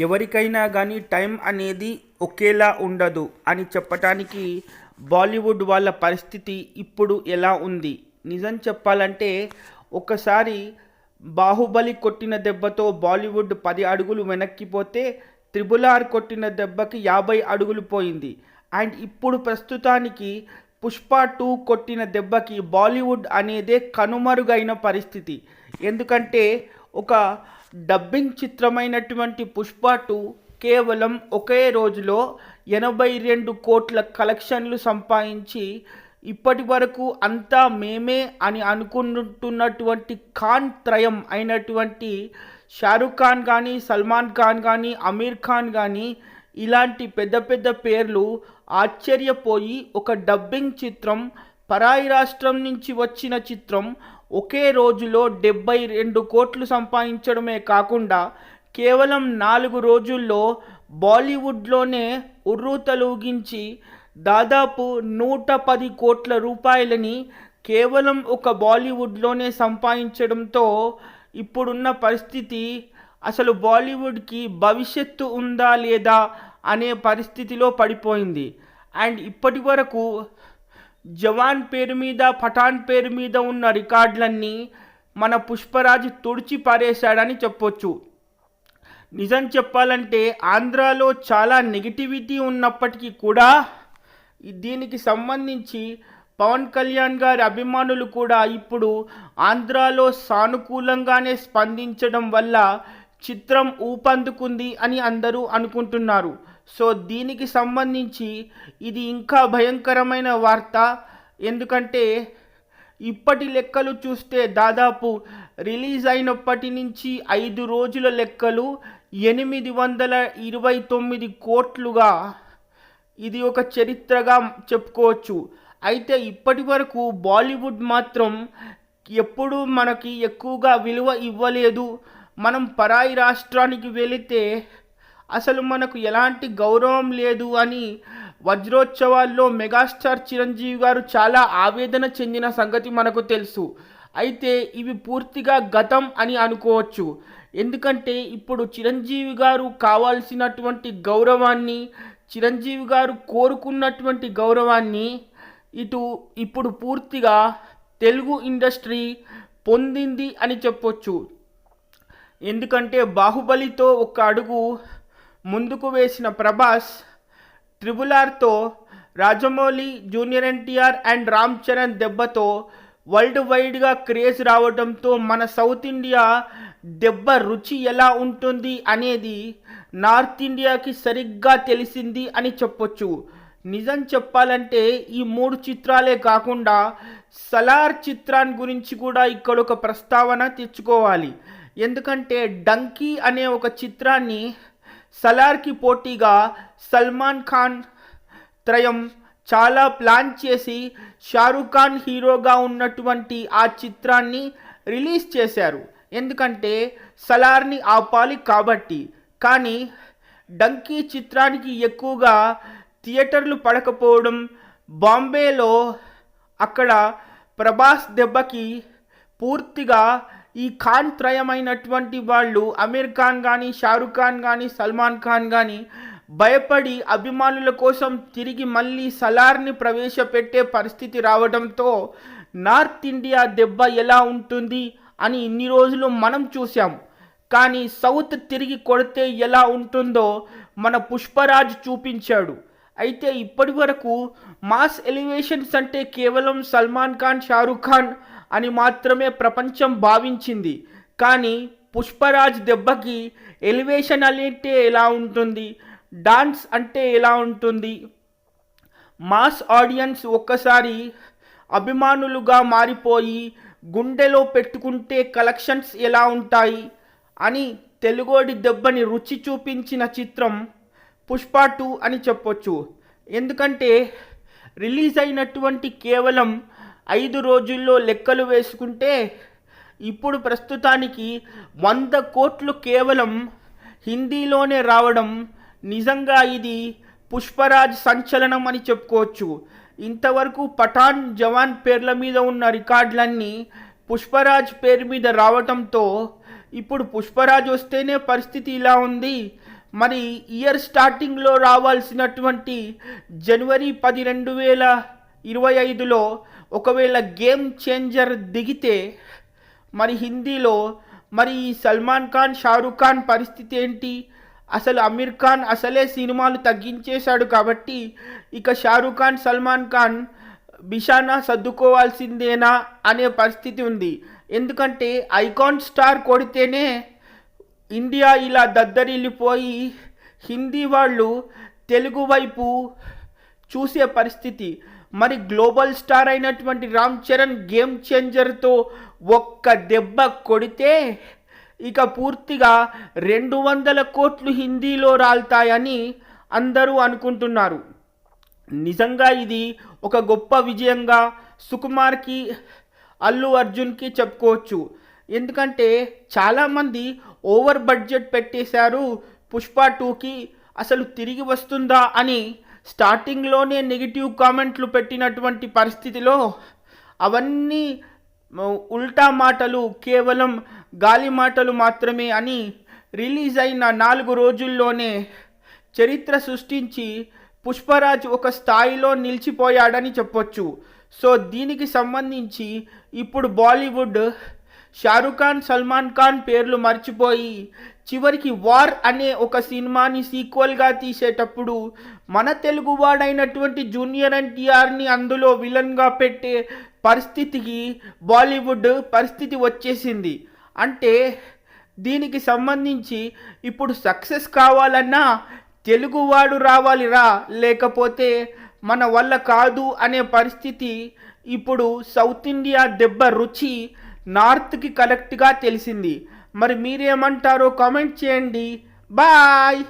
ఎవరికైనా కానీ టైం అనేది ఒకేలా ఉండదు అని చెప్పటానికి బాలీవుడ్ వాళ్ళ పరిస్థితి ఇప్పుడు ఎలా ఉంది. నిజం చెప్పాలంటే ఒకసారి బాహుబలి కొట్టిన దెబ్బతో బాలీవుడ్ 10 అడుగులు వెనక్కిపోతే త్రిబుల్ ఆర్ కొట్టిన దెబ్బకి 50 అడుగులు పోయింది. అండ్ ఇప్పుడు ప్రస్తుతానికి పుష్ప 2 కొట్టిన దెబ్బకి బాలీవుడ్ అనేదే కనుమరుగైన పరిస్థితి. ఎందుకంటే ఒక డబ్బింగ్ చిత్రమైనటువంటి పుష్ప 2 కేవలం ఒకే రోజులో 82 కోట్ల కలెక్షన్లు సంపాదించి ఇప్పటి వరకు అంతా మేమే అని అనుకుంటున్నటువంటి ఖాన్ త్రయం అయినటువంటి షారుఖ్ ఖాన్ కానీ, సల్మాన్ ఖాన్ కానీ, అమీర్ ఖాన్ కానీ ఇలాంటి పెద్ద పెద్ద పేర్లు ఆశ్చర్యపోయి ఒక డబ్బింగ్ చిత్రం, పరాయి రాష్ట్రం నుంచి వచ్చిన చిత్రం ఒకే రోజులో 72 కోట్లు సంపాదించడమే కాకుండా కేవలం 4 రోజుల్లో బాలీవుడ్లోనే ఉర్రూతలూగించి దాదాపు 110 కోట్ల రూపాయలని కేవలం ఒక బాలీవుడ్లోనే సంపాదించడంతో ఇప్పుడున్న పరిస్థితి అసలు బాలీవుడ్కి భవిష్యత్తు ఉందా లేదా అనే పరిస్థితిలో పడిపోయింది. అండ్ ఇప్పటి వరకు జవాన్ పేరు మీద, పఠాన్ పేరు మీద ఉన్న రికార్డులన్నీ మన పుష్పరాజ్ తుడిచి పారేశాడని చెప్పొచ్చు. నిజం చెప్పాలంటే ఆంధ్రాలో చాలా నెగిటివిటీ ఉన్నప్పటికీ కూడా దీనికి సంబంధించి పవన్ కళ్యాణ్ గారి అభిమానులు కూడా ఇప్పుడు ఆంధ్రాలో సానుకూలంగానే స్పందించడం వల్ల చిత్రం ఊపందుకుంది అని అందరూ అనుకుంటున్నారు. సో దీనికి సంబంధించి ఇది ఇంకా భయంకరమైన వార్త. ఎందుకంటే ఇప్పటి లెక్కలు చూస్తే దాదాపు రిలీజ్ అయినప్పటి నుంచి 5 రోజుల లెక్కలు 829 కోట్లుగా ఇది ఒక చరిత్రగా చెప్పుకోవచ్చు. అయితే ఇప్పటి వరకు బాలీవుడ్ మాత్రం ఎప్పుడూ మనకి ఎక్కువగా విలువ ఇవ్వలేదు. మనం పరాయి రాష్ట్రానికి వెళితే అసలు మనకు ఎలాంటి గౌరవం లేదు అని వజ్రోత్సవాల్లో మెగాస్టార్ చిరంజీవి గారు చాలా ఆవేదన చెందిన సంగతి మనకు తెలుసు. అయితే ఇవి పూర్తిగా గతం అని అనుకోవచ్చు. ఎందుకంటే ఇప్పుడు చిరంజీవి గారు కావాల్సినటువంటి గౌరవాన్ని, చిరంజీవి గారు కోరుకున్నటువంటి గౌరవాన్ని ఇప్పుడు పూర్తిగా తెలుగు ఇండస్ట్రీ పొందింది అని చెప్పొచ్చు. ఎందుకంటే బాహుబలితో ఒక అడుగు ముందుకు వేసిన ప్రభాస్ త్రిబుల్ ఆర్తో, రాజమౌళి, జూనియర్ ఎన్టీఆర్ అండ్ రామ్ చరణ్ దెబ్బతో వరల్డ్ వైడ్గా క్రేజ్ రావడంతో మన సౌత్ ఇండియా దెబ్బ రుచి ఎలా ఉంటుంది అనేది నార్త్ ఇండియాకి సరిగ్గా తెలిసింది అని చెప్పొచ్చు. నిజం చెప్పాలంటే ఈ 3 చిత్రాలే కాకుండా సలార్ చిత్రాన్ని గురించి కూడా ఇక్కడ ఒక ప్రస్తావన తెచ్చుకోవాలి. ఎందుకంటే డంకీ అనే ఒక చిత్రాన్ని సలార్కి పోటీగా సల్మాన్ ఖాన్ త్రయం చాలా ప్లాన్ చేసి షారుఖ్ ఖాన్ హీరోగా ఉన్నటువంటి ఆ చిత్రాన్ని రిలీజ్ చేశారు. ఎందుకంటే సలార్ని ఆపాలి కాబట్టి. కానీ డంకీ చిత్రానికి ఎక్కువగా థియేటర్లు పడకపోవడం, బాంబేలో అక్కడ ప్రభాస్ దెబ్బకి పూర్తిగా ఈ ఖాన్ త్రయమైనటువంటి వాళ్ళు అమీర్ ఖాన్ కానీ, షారుఖ్ ఖాన్ కానీ, సల్మాన్ ఖాన్ కానీ భయపడి అభిమానుల కోసం తిరిగి మళ్ళీ సలార్ని ప్రవేశపెట్టే పరిస్థితి రావడంతో నార్త్ ఇండియా దెబ్బ ఎలా ఉంటుంది అని ఇన్ని రోజులు మనం చూసాం. కానీ సౌత్ తిరిగి కొడితే ఎలా ఉంటుందో మన పుష్పరాజ్ చూపించాడు. అయితే ఇప్పటి వరకు మాస్ ఎలివేషన్స్ అంటే కేవలం సల్మాన్ ఖాన్, షారుఖ్ ఖాన్ అని మాత్రమే ప్రపంచం భావించింది. కానీ పుష్పరాజ్ దెబ్బకి ఎలివేషన్ అంటే ఎలా ఉంటుంది, డాన్స్ అంటే ఎలా ఉంటుంది, మాస్ ఆడియన్స్ ఒక్కసారి అభిమానులుగా మారిపోయి గుండెలో పెట్టుకుంటే కలెక్షన్స్ ఎలా ఉంటాయి అని తెలుగోడి దెబ్బని రుచి చూపించిన చిత్రం పుష్ప 2 అని చెప్పొచ్చు. ఎందుకంటే రిలీజ్ అయినటువంటి కేవలం 5 రోజుల్లో లెక్కలు వేసుకుంటే ఇప్పుడు ప్రస్తుతానికి 100 కోట్లు కేవలం హిందీలోనే రావడం నిజంగా ఇది పుష్పరాజ్ సంచలనం అని చెప్పుకోవచ్చు. ఇంతవరకు పఠాన్, జవాన్ పేర్ల మీద ఉన్న రికార్డులన్నీ పుష్పరాజ్ పేరు మీద రావటంతో ఇప్పుడు పుష్పరాజ్ వస్తేనే పరిస్థితి ఇలా ఉంది, మరి ఇయర్ స్టార్టింగ్లో రావాల్సినటువంటి జనవరి 10 2025లో ఒకవేళ గేమ్ చేంజర్ దిగితే మరి హిందీలో మరి ఈ సల్మాన్ ఖాన్ షారూఖ్ ఖాన్ పరిస్థితి ఏంటి? అసలు అమీర్ ఖాన్ అసలే సినిమాలు తగ్గించేశాడు కాబట్టి ఇక షారూఖ్ ఖాన్ సల్మాన్ ఖాన్ బిషానా సర్దుకోవాల్సిందేనా అనే పరిస్థితి ఉంది. ఎందుకంటే ఐకాన్ స్టార్ కొడితేనే ఇండియా ఇలా దద్దరిల్లిపోయి హిందీ వాళ్ళు తెలుగు వైపు చూసే పరిస్థితి. మరి గ్లోబల్ స్టార్ అయినటువంటి రామ్ చరణ్ గేమ్ చేంజర్తో ఒక్క దెబ్బ కొడితే ఇక పూర్తిగా 200 కోట్లు హిందీలో రాల్తాయని అందరూ అనుకుంటున్నారు. నిజంగా ఇది ఒక గొప్ప విజయంగా సుకుమార్కి అల్లు అర్జున్కి చెప్పుకోవచ్చు. ఎందుకంటే చాలామంది ఓవర్ బడ్జెట్ పెట్టేశారు పుష్ప 2కి, అసలు తిరిగి వస్తుందా అని స్టార్టింగ్లోనే నెగిటివ్ కామెంట్లు పెట్టినటువంటి పరిస్థితిలో అవన్నీ ఉల్టా మాటలు, కేవలం గాలి మాటలు మాత్రమే అని రిలీజ్ అయిన 4 రోజుల్లోనే చరిత్ర సృష్టించి పుష్పరాజ్ ఒక స్థాయిలో నిలిచిపోయాడని చెప్పొచ్చు. సో దీనికి సంబంధించి ఇప్పుడు బాలీవుడ్ షారూఖ్ ఖాన్ సల్మాన్ ఖాన్ పేర్లు మర్చిపోయి చివరికి వార్ అనే ఒక సినిమాని సీక్వెల్గా తీసేటప్పుడు మన తెలుగువాడైనటువంటి జూనియర్ ఎన్టీఆర్ని అందులో విలన్గా పెట్టే పరిస్థితికి బాలీవుడ్ పరిస్థితి వచ్చేసింది. అంటే దీనికి సంబంధించి ఇప్పుడు సక్సెస్ కావాలన్నా తెలుగువాడు రావాలిరా, లేకపోతే మన వల్ల కాదు అనే పరిస్థితి ఇప్పుడు సౌత్ ఇండియా దెబ్బ రుచి నార్త్కి కరెక్ట్గా తెలిసింది. మరి మీరేమంటారో కామెంట్ చేయండి. బాయ్.